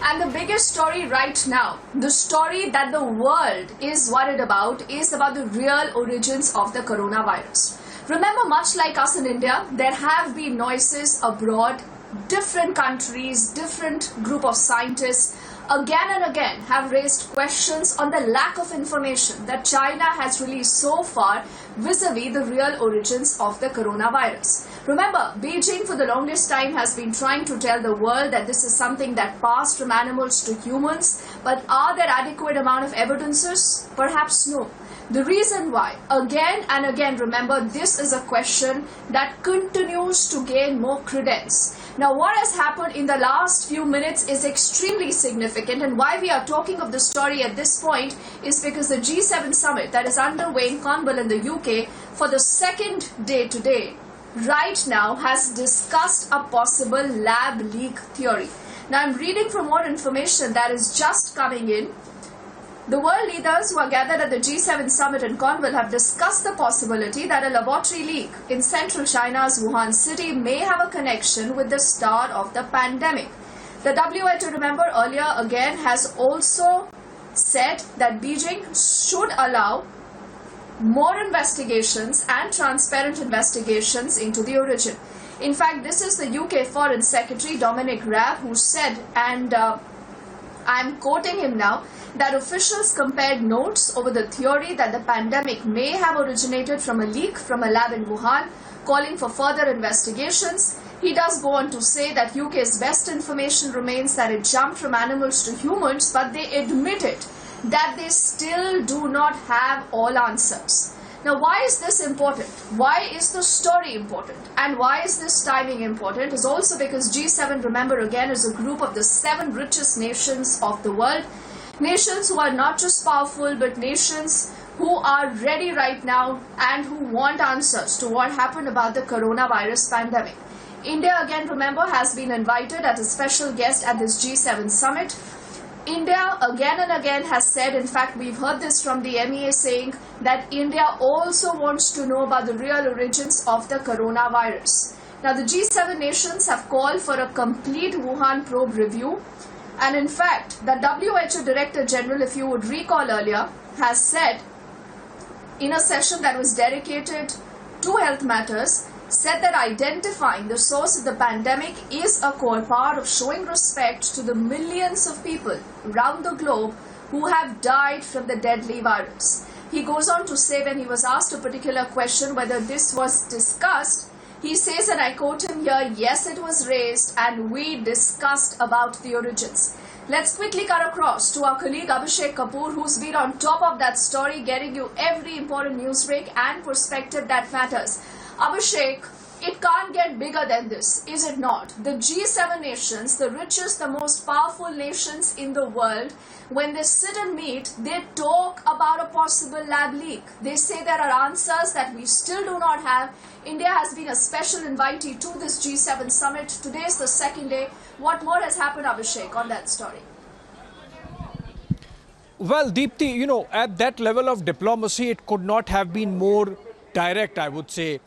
And the biggest story right now, the story that the world is worried about, is about the real origins of the coronavirus. Remember, much like us in India, there have been noises abroad, different countries, different group of scientists again and again have raised questions on the lack of information that China has released so far vis-a-vis the real origins of the coronavirus. Remember, Beijing for the longest time has been trying to tell the world that this is something that passed from animals to humans, but are there adequate amount of evidences? Perhaps no. The reason why, again and again, remember, this is a question that continues to gain more credence. Now, what has happened in the last few minutes is extremely significant, and why we are talking of the story at this point is because the G7 summit that is underway in Cornwall in the UK for the second day today, right now, has discussed a possible lab leak theory. Now, I'm reading from more information that is just coming in. The world leaders who are gathered at the G7 summit in Cornwall have discussed the possibility that a laboratory leak in central China's Wuhan city may have a connection with the start of the pandemic. The WHO, remember earlier again, has also said that Beijing should allow more investigations and transparent investigations into the origin. In fact, this is the UK Foreign Secretary Dominic Raab who said, and I'm quoting him now, that officials compared notes over the theory that the pandemic may have originated from a leak from a lab in Wuhan, calling for further investigations. He does go on to say that UK's best information remains that it jumped from animals to humans, but they admitted that they still do not have all answers. Now, why is this important? Why is the story important? And why is this timing important? Is also because G7, remember again, is a group of the 7 richest nations of the world. Nations who are not just powerful, but nations who are ready right now and who want answers to what happened about the coronavirus pandemic. India, again, remember, has been invited as a special guest at this G7 summit. India, again and again, has said, in fact, we've heard this from the MEA saying that India also wants to know about the real origins of the coronavirus. Now, the G7 nations have called for a complete Wuhan probe review. And in fact, the WHO Director General, if you would recall earlier, has said in a session that was dedicated to health matters, said that identifying the source of the pandemic is a core part of showing respect to the millions of people around the globe who have died from the deadly virus. He goes on to say, when he was asked a particular question whether this was discussed, he says, and I quote him here, yes, it was raised and we discussed about the origins. Let's quickly cut across to our colleague Abhishek Kapoor, who's been on top of that story, getting you every important news break and perspective that matters. Abhishek, it can't get bigger than this, is it not? The G7 nations, the richest, the most powerful nations in the world, when they sit and meet, they talk about a possible lab leak. They say there are answers that we still do not have. India has been a special invitee to this G7 summit. Today is the second day. What more has happened, Abhishek, on that story? Well, Deepthi, you know, at that level of diplomacy, it could not have been more direct, I would say.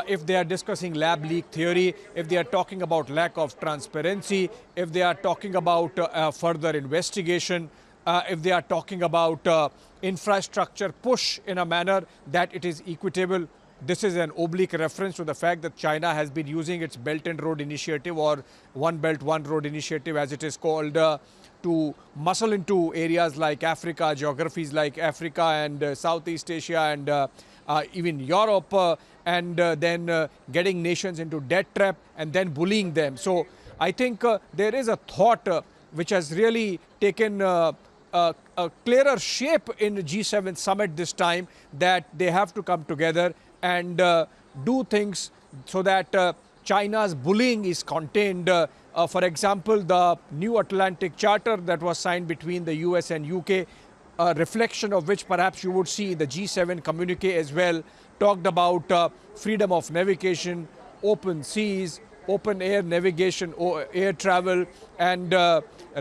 If they are discussing lab leak theory, if they are talking about lack of transparency, if they are talking about further investigation, if they are talking about infrastructure push in a manner that it is equitable. This is an oblique reference to the fact that China has been using its Belt and Road Initiative, or One Belt, One Road Initiative as it is called, to muscle into areas like Africa, geographies like Africa and Southeast Asia and even Europe, and then getting nations into debt trap and then bullying them. So I think there is a thought which has really taken a clearer shape in the G7 summit this time, that they have to come together and do things so that China's bullying is contained. For example, the New Atlantic Charter that was signed between the US and UK, a reflection of which perhaps you would see in the G7 communique as well, talked about freedom of navigation, open seas, open air navigation, air travel, and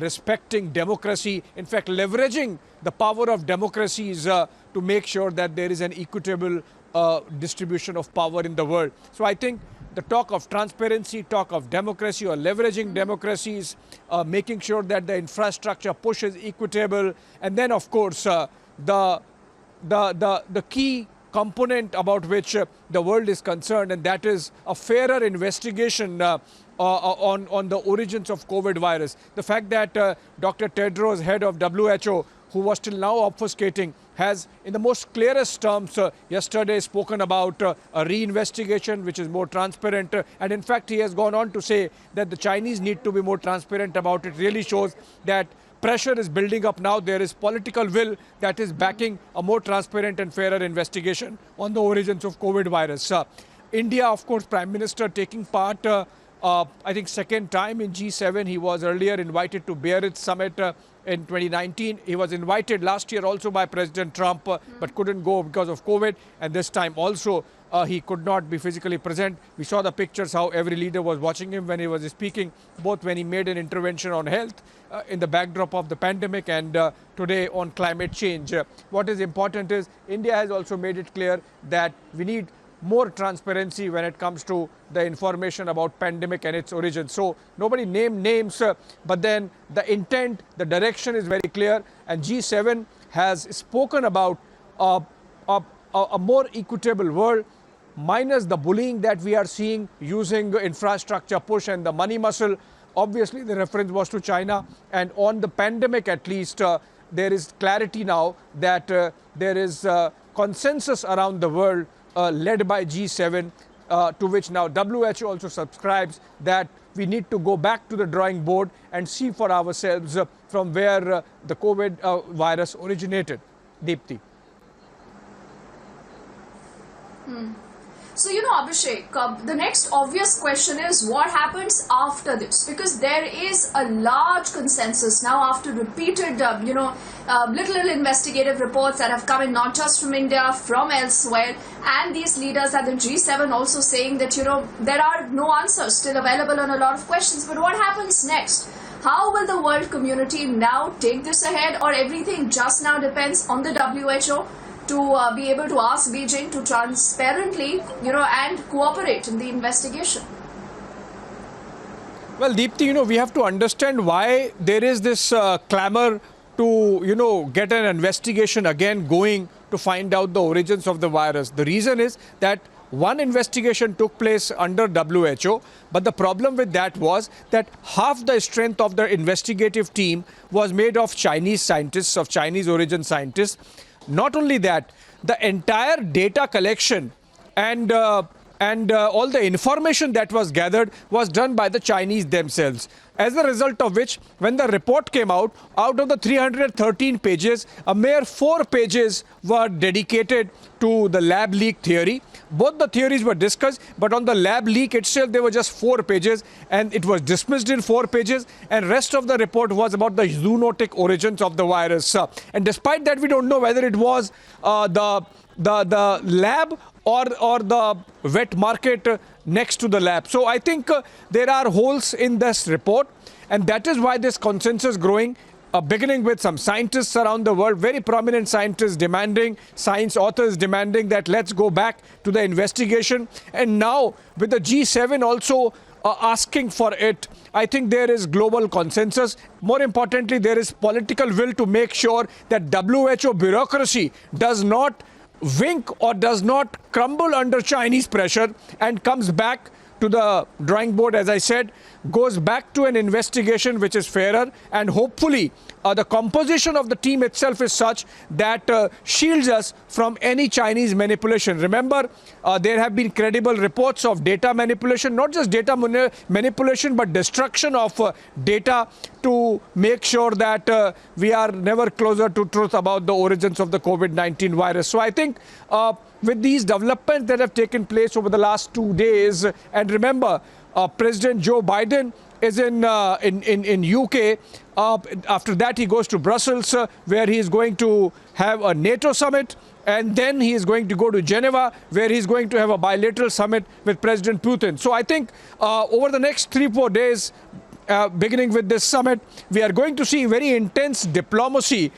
respecting democracy. In fact, leveraging the power of democracies to make sure that there is an equitable distribution of power in the world. So I think the talk of transparency, talk of democracy or leveraging democracies, making sure that the infrastructure push is equitable, and then of course the key component about which the world is concerned, and that is a fairer investigation on the origins of COVID virus. The fact that Dr. Tedros, head of WHO, who was till now obfuscating, has in the most clearest terms yesterday spoken about a reinvestigation which is more transparent. And in fact, he has gone on to say that the Chinese need to be more transparent about it. Really shows that pressure is building up now. There is political will that is backing a more transparent and fairer investigation on the origins of COVID virus. India, of course, Prime Minister taking part, I think second time in G7. He was earlier invited to Biarritz summit in 2019. He was invited last year also by President Trump, but couldn't go because of COVID. And this time also he could not be physically present. We saw the pictures how every leader was watching him when he was speaking, both when he made an intervention on health in the backdrop of the pandemic and today on climate change. What is important is India has also made it clear that we need more transparency when it comes to the information about pandemic and its origin. So nobody named names, but then the intent, the direction is very clear, and G7 has spoken about a more equitable world, minus the bullying that we are seeing using infrastructure push and the money muscle. Obviously, the reference was to China, and on the pandemic at least, there is clarity now that there is consensus around the world led by G7, to which now WHO also subscribes, that we need to go back to the drawing board and see for ourselves from where the COVID virus originated. Deepti. So, Abhishek, the next obvious question is what happens after this? Because there is a large consensus now after repeated, little investigative reports that have come in, not just from India, from elsewhere, and these leaders at the G7 also saying that, there are no answers still available on a lot of questions. But what happens next? How will the world community now take this ahead, or everything just now depends on the WHO? To be able to ask Beijing to transparently, and cooperate in the investigation? Well, Deepti, we have to understand why there is this clamor to, get an investigation again going to find out the origins of the virus. The reason is that one investigation took place under WHO, but the problem with that was that half the strength of the investigative team was made of Chinese scientists, of Chinese origin scientists. Not only that, the entire data collection and all the information that was gathered was done by the Chinese themselves. As a result of which, when the report came out of the 313 pages, a mere 4 pages were dedicated to the lab leak theory. Both the theories were discussed, but on the lab leak itself, there were just 4 pages, and it was dismissed in 4 pages, and rest of the report was about the zoonotic origins of the virus. And despite that, we don't know whether it was the lab or the wet market next to the lab. So I think there are holes in this report, and that is why this consensus growing, beginning with some scientists around the world, very prominent scientists demanding, science authors demanding that let's go back to the investigation. And now with the G7 also asking for it, I think there is global consensus. More importantly, there is political will to make sure that WHO bureaucracy does not wink or does not crumble under Chinese pressure and comes back to the drawing board, as I said, goes back to an investigation which is fairer, and hopefully the composition of the team itself is such that shields us from any Chinese manipulation. Remember, there have been credible reports of data manipulation, not just data manipulation, but destruction of data to make sure that we are never closer to truth about the origins of the COVID-19 virus. So I think with these developments that have taken place over the last 2 days, and remember, President Joe Biden is in UK. After that, he goes to Brussels, where he is going to have a NATO summit, and then he is going to go to Geneva, where he is going to have a bilateral summit with President Putin. So I think over the next 3-4 days, beginning with this summit, we are going to see very intense diplomacy,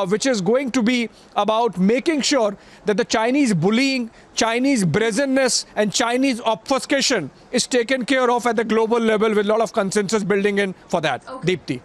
which is going to be about making sure that the Chinese bullying, Chinese brazenness and Chinese obfuscation is taken care of at the global level, with a lot of consensus building in for that. Okay. Deepti.